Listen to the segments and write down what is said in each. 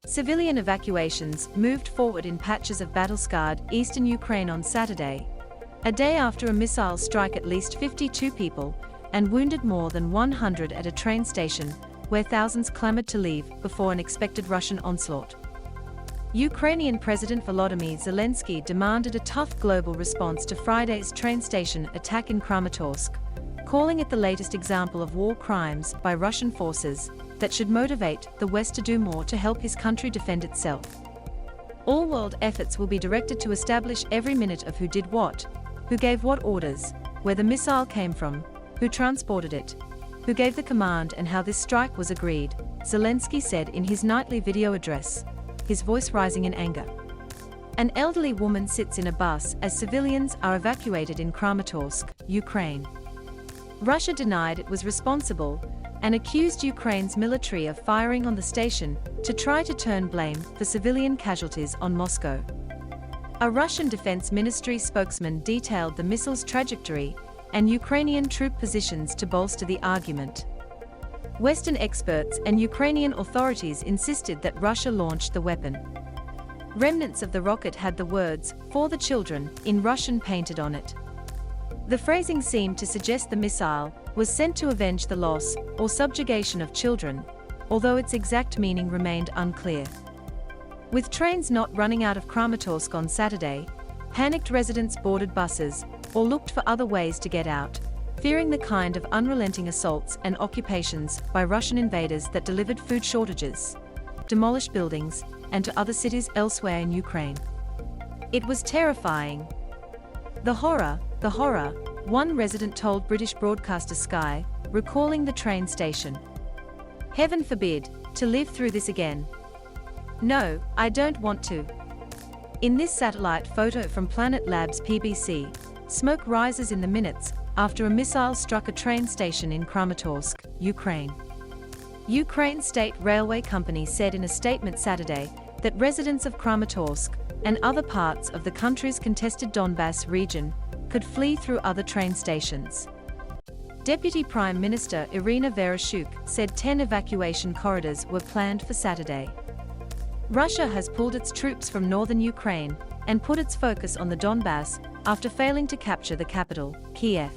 Civilian evacuations moved forward in patches of battle-scarred eastern Ukraine on Saturday, a day after a missile strike at least 52 people and wounded more than 100 at a train station, where thousands clamored to leave before an expected Russian onslaught. Ukrainian President Volodymyr Zelensky demanded a tough global response to Friday's train station attack in Kramatorsk, calling it the latest example of war crimes by Russian forces that should motivate the West to do more to help his country defend itself. All world efforts will be directed to establish every minute of who did what, who gave what orders, where the missile came from, who transported it, who gave the command and how this strike was agreed, Zelensky said in his nightly video address, his voice rising in anger. An elderly woman sits in a bus as civilians are evacuated in Kramatorsk, Ukraine. Russia denied it was responsible and accused Ukraine's military of firing on the station to try to turn blame for civilian casualties on Moscow. A Russian Defense Ministry spokesman detailed the missile's trajectory and Ukrainian troop positions to bolster the argument. Western experts and Ukrainian authorities insisted that Russia launched the weapon. Remnants of the rocket had the words, "For the children," in Russian painted on it. The phrasing seemed to suggest the missile was sent to avenge the loss or subjugation of children, although its exact meaning remained unclear. With trains not running out of Kramatorsk on Saturday, panicked residents boarded buses or looked for other ways to get out, fearing the kind of unrelenting assaults and occupations by Russian invaders that delivered food shortages, demolished buildings, and to other cities elsewhere in Ukraine. It was terrifying. The horror, one resident told British broadcaster Sky, recalling the train station. "Heaven forbid, to live through this again. No, I don't want to." In this satellite photo from Planet Labs PBC, smoke rises in the minutes after a missile struck a train station in Kramatorsk, Ukraine. Ukraine State Railway Company said in a statement Saturday that residents of Kramatorsk and other parts of the country's contested Donbass region could flee through other train stations. Deputy Prime Minister Irina Vereshchuk said 10 evacuation corridors were planned for Saturday. Russia has pulled its troops from northern Ukraine and put its focus on the Donbass after failing to capture the capital, Kiev.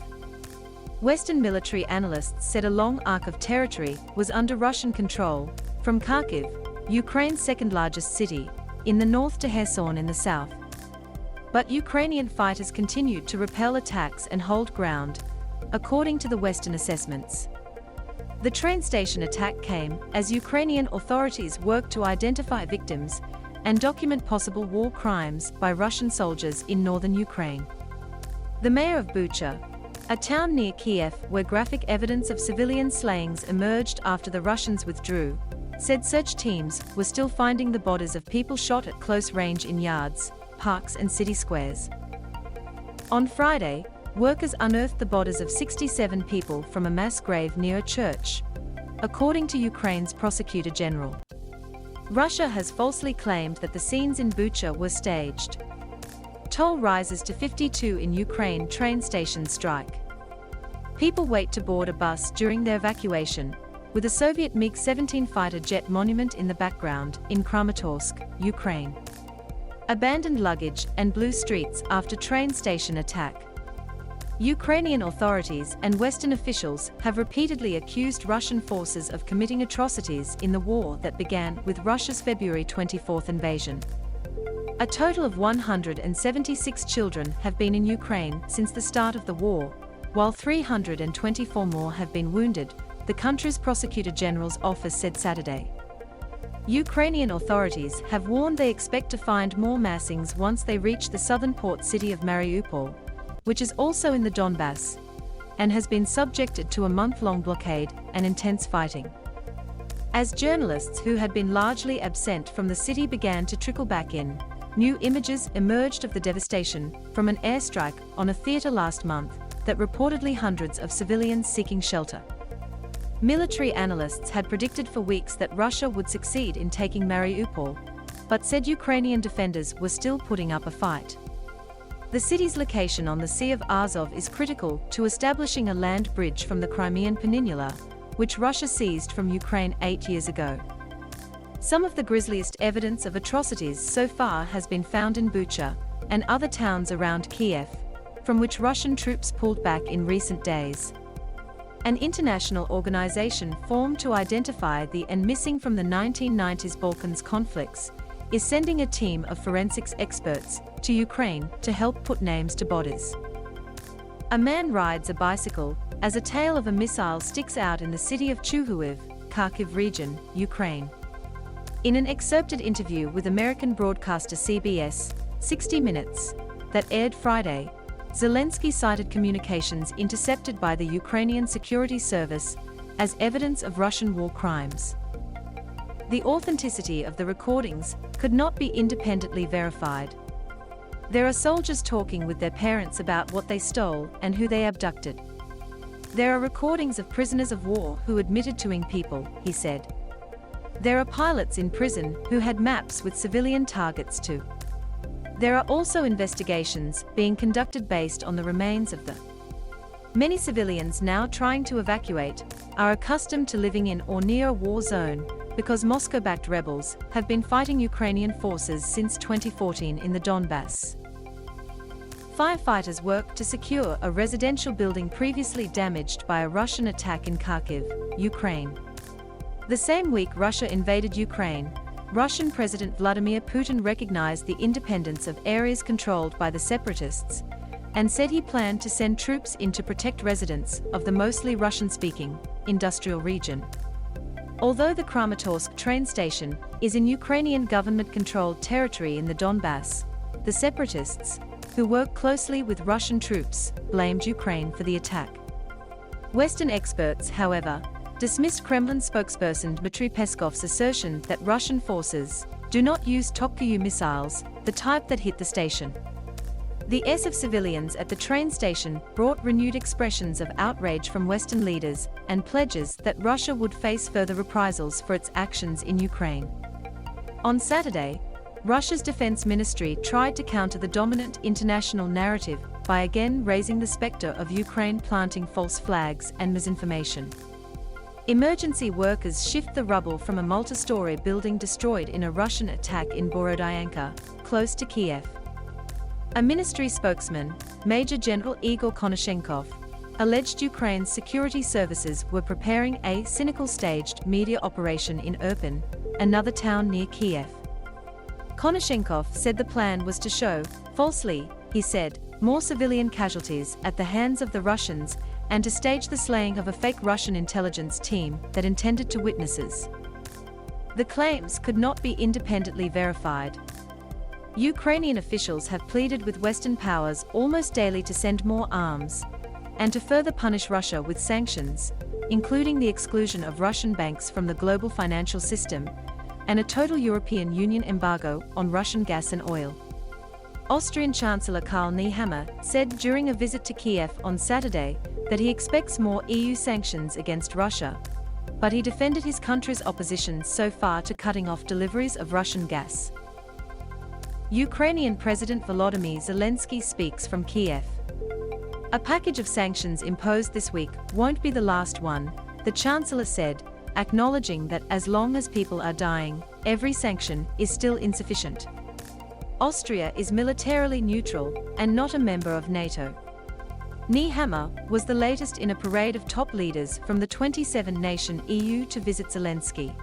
Western military analysts said a long arc of territory was under Russian control, from Kharkiv, Ukraine's second-largest city, in the north to Kherson in the south. But Ukrainian fighters continued to repel attacks and hold ground, according to the Western assessments. The train station attack came as Ukrainian authorities worked to identify victims and document possible war crimes by Russian soldiers in northern Ukraine. The mayor of Bucha, a town near Kiev where graphic evidence of civilian slayings emerged after the Russians withdrew, said search teams were still finding the bodies of people shot at close range in yards, parks and city squares. On Friday, workers unearthed the bodies of 67 people from a mass grave near a church, according to Ukraine's prosecutor general. Russia has falsely claimed that the scenes in Bucha were staged. Toll rises to 52 in Ukraine train station strike. People wait to board a bus during their evacuation, with a Soviet MiG-17 fighter jet monument in the background in Kramatorsk, Ukraine. Abandoned luggage and blue streets after train station attack. Ukrainian authorities and Western officials have repeatedly accused Russian forces of committing atrocities in the war that began with Russia's February 24 invasion. A total of 176 children have been in Ukraine since the start of the war, while 324 more have been wounded, the country's prosecutor general's office said Saturday. Ukrainian authorities have warned they expect to find more massings once they reach the southern port city of Mariupol, which is also in the Donbass, and has been subjected to a month-long blockade and intense fighting. As journalists who had been largely absent from the city began to trickle back in, new images emerged of the devastation from an airstrike on a theater last month that reportedly hundreds of civilians seeking shelter. Military analysts had predicted for weeks that Russia would succeed in taking Mariupol, but said Ukrainian defenders were still putting up a fight. The city's location on the Sea of Azov is critical to establishing a land bridge from the Crimean Peninsula, which Russia seized from Ukraine 8 years ago. Some of the grisliest evidence of atrocities so far has been found in Bucha and other towns around Kiev, from which Russian troops pulled back in recent days. An international organization formed to identify the and missing from the 1990s Balkans conflicts is sending a team of forensics experts to Ukraine to help put names to bodies. A man rides a bicycle as a tail of a missile sticks out in the city of Chuhuiv, Kharkiv region, Ukraine. In an excerpted interview with American broadcaster CBS 60 Minutes that aired Friday, Zelensky cited communications intercepted by the Ukrainian Security Service as evidence of Russian war crimes. The authenticity of the recordings could not be independently verified. There are soldiers talking with their parents about what they stole and who they abducted. There are recordings of prisoners of war who admitted to killing people, he said. There are pilots in prison who had maps with civilian targets too. There are also investigations being conducted based on the remains of the. Many civilians now trying to evacuate are accustomed to living in or near a war zone because Moscow-backed rebels have been fighting Ukrainian forces since 2014 in the Donbass. Firefighters worked to secure a residential building previously damaged by a Russian attack in Kharkiv, Ukraine. The same week Russia invaded Ukraine, Russian President Vladimir Putin recognized the independence of areas controlled by the separatists and said he planned to send troops in to protect residents of the mostly Russian-speaking, industrial region. Although the Kramatorsk train station is in Ukrainian government-controlled territory in the Donbass, the separatists, who work closely with Russian troops, blamed Ukraine for the attack. Western experts, however, dismissed Kremlin spokesperson Dmitry Peskov's assertion that Russian forces do not use Tokyo missiles, the type that hit the station. The deaths of civilians at the train station brought renewed expressions of outrage from Western leaders and pledges that Russia would face further reprisals for its actions in Ukraine. On Saturday, Russia's defense ministry tried to counter the dominant international narrative by again raising the specter of Ukraine planting false flags and misinformation. Emergency workers shift the rubble from a multi-story building destroyed in a Russian attack in Borodyanka, close to Kiev. A ministry spokesman, Major General Igor Konashenkov, alleged Ukraine's security services were preparing a cynical staged media operation in Irpin, another town near Kiev. Konashenkov said the plan was to show, falsely, he said, more civilian casualties at the hands of the Russians and to stage the slaying of a fake Russian intelligence team that intended to witnesses. The claims could not be independently verified. Ukrainian officials have pleaded with Western powers almost daily to send more arms and to further punish Russia with sanctions, including the exclusion of Russian banks from the global financial system and a total European Union embargo on Russian gas and oil. Austrian Chancellor Karl Nehammer said during a visit to Kiev on Saturday that he expects more EU sanctions against Russia, but he defended his country's opposition so far to cutting off deliveries of Russian gas. Ukrainian President Volodymyr Zelensky speaks from Kiev. A package of sanctions imposed this week won't be the last one, the Chancellor said, acknowledging that as long as people are dying, every sanction is still insufficient. Austria is militarily neutral and not a member of NATO. Nehammer was the latest in a parade of top leaders from the 27-nation EU to visit Zelensky.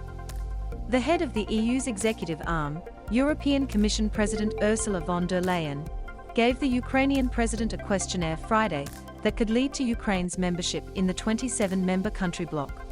The head of the EU's executive arm, European Commission President Ursula von der Leyen, gave the Ukrainian president a questionnaire Friday that could lead to Ukraine's membership in the 27-member country bloc.